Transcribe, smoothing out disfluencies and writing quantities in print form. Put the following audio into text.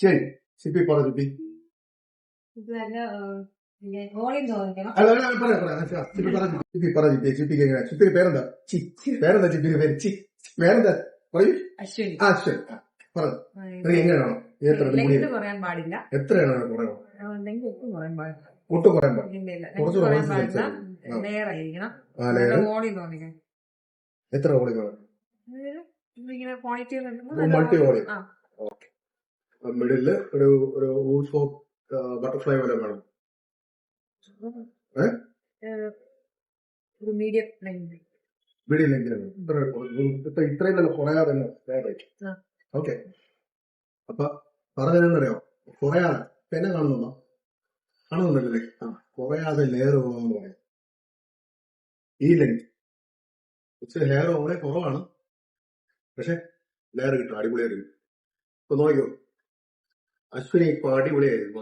ശരി ചിപ്പി പറ ചിപ്പി. ഇത് നല്ല വോളിയം തോന്നിക്കണം. അല്ല പറയാം ചിപ്പി പറ ചിപ്പി പറ ചിപ്പി ചിപ്പിക്ക് എങ്ങനെ ചിപ്പിന്റെ പേരെന്താ? പേരെന്താ ചിപ്പിന്റെ പേര്? പേരെന്താ പറയൂ. അശ്വിനി. അശ്വൻ പറഞ്ഞു. എങ്ങനെയാണോ പറയാൻ പാടില്ല. എത്രയാണോ കുറയണോ? പറയാൻ പാടില്ല. ഒട്ടും കുറയാൻ പാടില്ല. കുറച്ച് പറയാൻ പാടില്ല. ലെയറായിരിക്കണം. വോളിയം തോന്നിക്കണം. എത്ര വോളിയം വേണം? ഇങ്ങനെ quality multi volume. Okay. Middle ഒരു വൂൾഫ് ഓഫ് ബട്ടർഫ്ലൈ പോലെ വേണം. ഒരു മീഡിയം ലെങ്ത്. മീഡിയം ലെങ്തിലാണ് ഇത്രയും നല്ല കുറയാതെ. ഓക്കെ. അപ്പൊ പറഞ്ഞതെന്നറിയോ? കുറയാതെ പെന്നെ കാണുന്നുണ്ടല്ലേ? കുറയാതെ ലെയർ വേണമെന്ന് പറയാം. ഈ ലെങ്ത് ഇച്ചിരി ഹെയർ വളരെ കുറവാണ്, പക്ഷെ ലെയർ കിട്ടും. അടിപൊളിയായിരിക്കും. ഇപ്പൊ നോക്കിയോ, അശ്വിനി ഇപ്പൊ അടിപൊളിയായിരുന്നു.